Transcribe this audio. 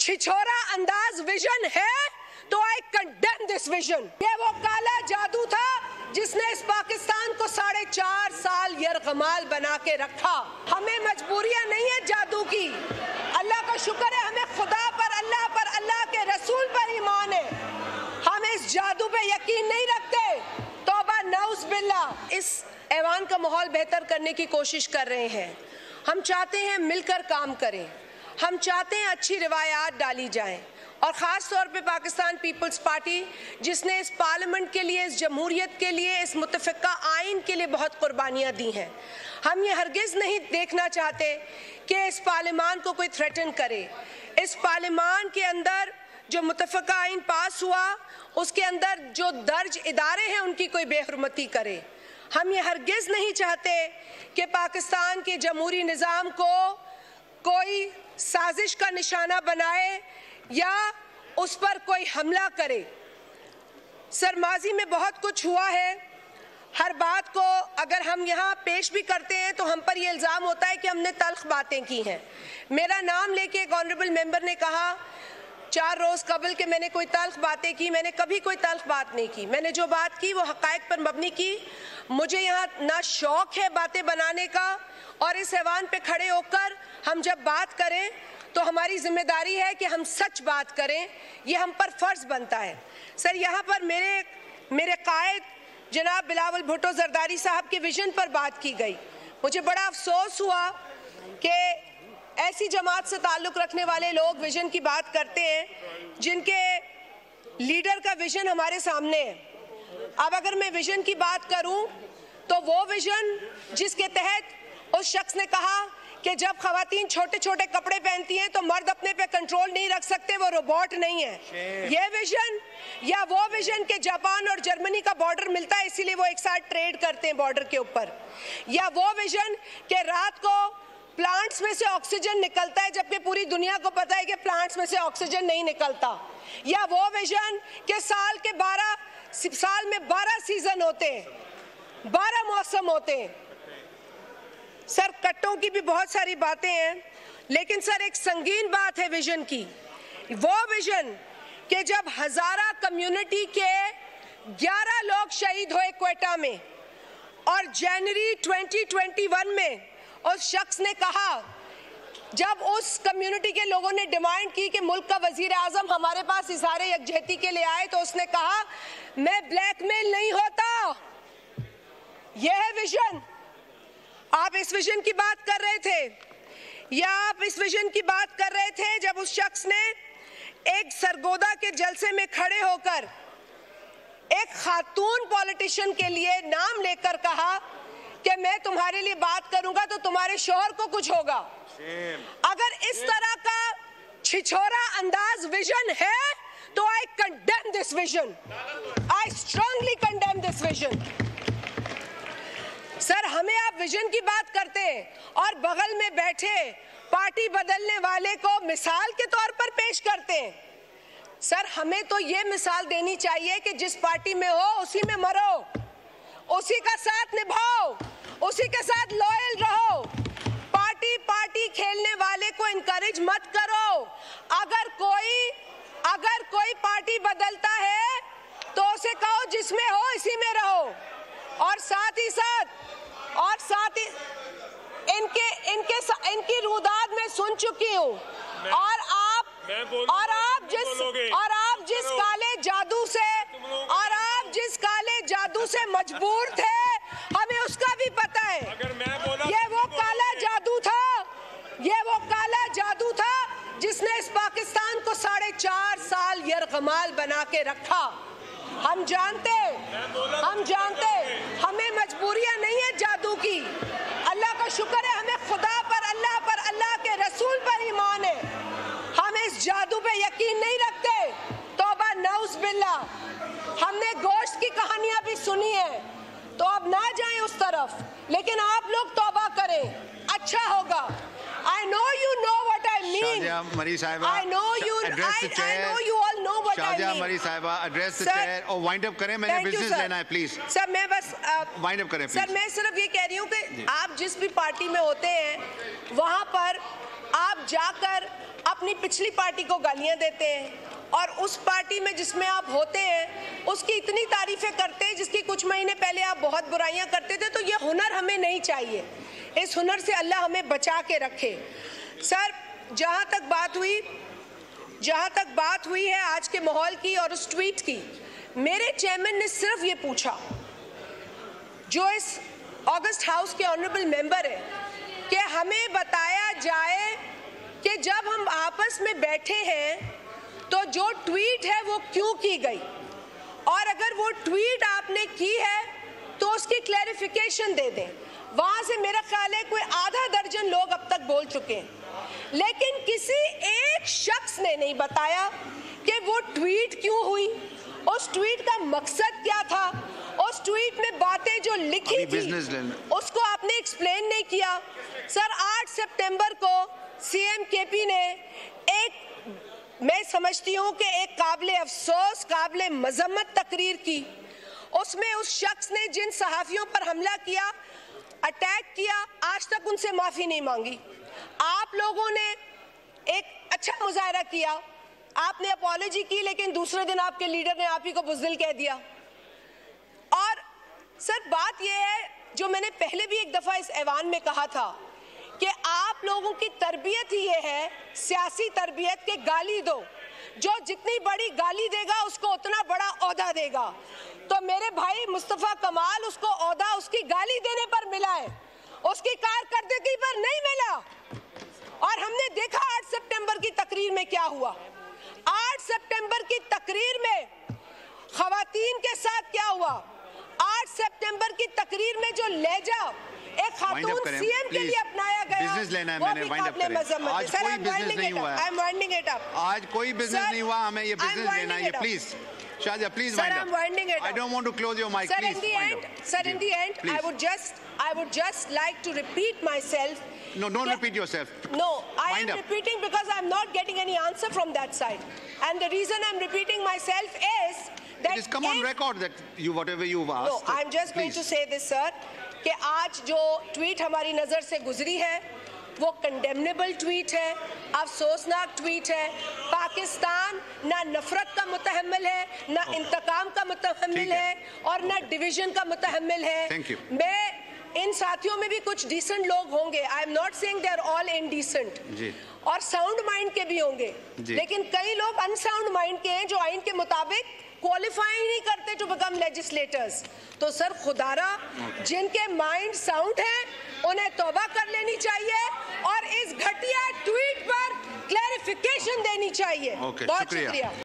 छिछोरा अंदाज विजन है तो आई कंडेम दिस विजन। ये वो काला जादू था जिसने इस पाकिस्तान को 4.5 साल यरगमाल बना के रखा। हमें मजबूरियां नहीं है जादू की, अल्लाह का शुक्र है हमें खुदा पर, अल्लाह के रसूल पर ईमान है। हम इस जादू पे यकीन नहीं रखते। तौबा नऊज़ बिल्लाह। इस ऐवान का माहौल बेहतर करने की कोशिश कर रहे हैं। हम चाहते हैं मिलकर काम करें, हम चाहते हैं अच्छी रिवायात डाली जाएं और ख़ास तौर पे पाकिस्तान पीपल्स पार्टी जिसने इस पार्लियामेंट के लिए, इस जमहूरियत के लिए, इस मुत्तफ़िक़ा आइन के लिए बहुत कुर्बानियाँ दी हैं। हम ये हरगिज़ नहीं देखना चाहते कि इस पार्लियामान को कोई थ्रेटन करे। इस पार्लियामान के अंदर जो मुत्तफ़िक़ा आइन पास हुआ उसके अंदर जो दर्ज इदारे हैं उनकी कोई बेहुरमती करे। हम ये हरगिज़ नहीं चाहते कि पाकिस्तान के जमहूरी निज़ाम को कोई साजिश का निशाना बनाए या उस पर कोई हमला करे। सर, माजी में बहुत कुछ हुआ है। हर बात को अगर हम यहाँ पेश भी करते हैं तो हम पर यह इल्ज़ाम होता है कि हमने तल्ख बातें की हैं। मेरा नाम लेके एक ऑनरेबल मेंबर ने कहा 4 रोज़ कबल के मैंने कोई तल्ख बातें की। मैंने कभी कोई तल्ख बात नहीं की। मैंने जो बात की वो हक़ाइक़ पर मबनी की। मुझे यहाँ ना शौक़ है बातें बनाने का, और इस ऐवान पे खड़े होकर हम जब बात करें तो हमारी जिम्मेदारी है कि हम सच बात करें, ये हम पर फ़र्ज़ बनता है। सर, यहाँ पर मेरे कायद जनाब बिलावल भुट्टो ज़रदारी साहब के विज़न पर बात की गई। मुझे बड़ा अफसोस हुआ कि ऐसी जमात से ताल्लुक़ रखने वाले लोग विज़न की बात करते हैं जिनके लीडर का विज़न हमारे सामने है। अब अगर मैं विज़न की बात करूं तो वो विज़न जिसके तहत उस शख्स ने कहा कि जब ख़वातीन छोटे छोटे कपड़े पहनती हैं तो मर्द अपने पे कंट्रोल नहीं रख सकते, वो रोबोट नहीं है। ये विज़न, या वो विज़न के जापान और जर्मनी का बॉर्डर मिलता है इसीलिए वो एक साथ ट्रेड करते हैं बॉर्डर के ऊपर, या वो विज़न के रात को प्लांट्स में से ऑक्सीजन निकलता है जबकि पूरी दुनिया को पता है कि प्लांट्स में से ऑक्सीजन नहीं निकलता, या वो विज़न के साल में 12 सीजन होते हैं, 12 मौसम होते हैं। सर, कट्टों की भी बहुत सारी बातें हैं, लेकिन सर एक संगीन बात है विज़न की। वो विज़न कि जब हज़ारा कम्युनिटी के 11 लोग शहीद हुए क्वेटा में, और जनवरी 2021 में उस शख्स ने कहा, जब उस कम्युनिटी के लोगों ने डिमांड की कि मुल्क का वजीर आज़म हमारे पास इज़हार यकजहती के लिए आए, तो उसने कहा मैं ब्लैकमेल नहीं होता। यह है विज़न। आप इस विज़न की बात कर रहे थे, या आप इस विज़न की बात कर रहे थे जब उस शख्स ने एक सरगोदा के जलसे में खड़े होकर एक खातून पॉलिटिशियन के लिए नाम लेकर कहा कि मैं तुम्हारे लिए बात करूंगा तो तुम्हारे शौहर को कुछ होगा। अगर इस तरह का छिछोरा अंदाज विज़न है तो आई condemn this vision, I strongly condemn this vision. Sir, हमें आप विज़न की बात करते हैं और बगल में बैठे पार्टी बदलने वाले को मिसाल के तौर पर पेश करते हैं। सर, हमें तो ये मिसाल देनी चाहिए कि जिस पार्टी में हो उसी में मरो, उसी का साथ निभाओ, उसी के साथ लॉयल रहो। पार्टी खेलने वाले को इनकरेज मत करो। अगर कोई पार्टी बदलता है तो उसे कहो जिसमें हो इसी में रहो, और साथ ही इनकी रुदाद में सुन चुकी हूँ। और आप जिस काले जादू से मजबूर थे हमें उसका भी पता है। ये वो काला जादू था जिसने इस पाकिस्तान को 4.5 साल यरगमाल बना के रखा। हम जानते हमें मजबूरियां नहीं है जादू की, अल्लाह का शुक्र है हमें खुदा पर, अल्लाह के रसूल पर ईमान है। हम इस जादू पे यकीन नहीं रखते। तौबा नऊज़ बिल्लाह। हमने गोश्त की कहानियां भी सुनी है, तो अब ना जाएं उस तरफ, लेकिन आप लोग तौबा करें, अच्छा होगा। I know you know what I mean. Shazia Mari Sahiba, I know you all know what I mean. Shazia Mari Sahiba, address the chair और wind up करें, मैंने business लेना है please. सर, मैं बस wind up करें please. Sir, मैं सिर्फ ये कह रही हूँ कि आप जिस भी पार्टी में होते हैं वहाँ पर आप जाकर अपनी पिछली पार्टी को गालियां देते हैं और उस पार्टी में जिसमें आप होते हैं उसकी इतनी तारीफें करते हैं जिसकी कुछ महीने पहले आप बहुत बुराइयां करते थे। तो ये हुनर हमें नहीं चाहिए, इस हुनर से अल्लाह हमें बचा के रखे। सर, जहां तक बात हुई है आज के माहौल की और उस ट्वीट की, मेरे चेयरमैन ने सिर्फ ये पूछा, जो इस ऑगस्ट हाउस के ऑनरेबल मेंबर है, कि हमें बताया जाए कि जब हम आपस में बैठे हैं तो जो ट्वीट है वो क्यों की गई, और अगर वो ट्वीट आपने की है तो उसकी क्लैरिफिकेशन दे दें। वहां से मेरा ख्याल है कोई आधा दर्जन लोग अब तक बोल चुके हैं, लेकिन किसी एक शख्स ने नहीं बताया कि वो ट्वीट क्यों हुई, उस ट्वीट का मकसद क्या था, उस ट्वीट में बातें जो लिखी थी उसको आपने एक्सप्लेन नहीं किया। सर, 8 सितंबर को सीएम केपी ने एक, मैं समझती हूं कि एक काबिले अफसोस, काबिले मजम्मत तकरीर की। उसमें उस शख्स ने जिन सहाफियों पर हमला किया, अटैक किया, आज तक उनसे माफी नहीं मांगी। आप लोगों ने एक अच्छा मुजाहरा किया, आपने अपॉलॉजी की, लेकिन दूसरे दिन आपके लीडर ने आप ही को बुज़दिल कह दिया। और सर, बात यह है, जो मैंने पहले भी एक दफा इस ऐवान में कहा था कि आप लोगों की तरबियत ही ये है, सियासी तरबियत, के गाली दो, जो जितनी बड़ी गाली देगा उसको उतना बड़ा ओहदा देगा। तो मेरे भाई मुस्तफा कमाल, उसको ओहदा उसकी गाली देने पर मिला है, उसकी कारकर्दगी पर नहीं मिला। और हमने देखा 8 सितंबर की तकरीर में क्या हुआ। 8 सितंबर की तकरीर में खवातीन के साथ क्या हुआ, 8 सितंबर की तकरीर में जो लहजा एक खातून सीएम के लिए अपनाया गया, बिजनेस लेना है, मैंने वाइंड अप करें। आज कोई बिजनेस नहीं हुआ है, आज कोई बिजनेस नहीं हुआ, हमें ये बिजनेस लेना है। Please Shadiya, please wind up. I don't want to close your mic. Please wind up. Sir, in the end, I would just like to repeat myself. No, don't repeat yourself. No, I am repeating because I'm not getting any answer from that side. And the reason I'm repeating myself is that it is come on record that you whatever you've asked. No, I'm just going to say this, sir, कि आज जो tweet हमारी नजर से गुजरी है वो condemnable tweet है, अफसोसनाक ट्वीट है। पाकिस्तान ना नफरत का मुतहम्मिल है, ना इंतकाम का मुतहम्मिल है, और ना डिवीजन का मुतहम्मिल है। मैं इन साथियों में भी कुछ डिसेंट लोग होंगे, I am not saying they are all indecent, और साउंड माइंड के भी होंगे, लेकिन कई लोग अनसाउंड माइंड के हैं जो आइन के मुताबिक क्वालिफाई नहीं करते टू बिकम लेजिस्लेटर्स। तो सर, खुदारा, जिनके माइंड साउंड है उन्हें तौबा कर लेनी चाहिए और इस घटिया ट्वीट पर क्लैरिफिकेशन देनी चाहिए। बहुत शुक्रिया।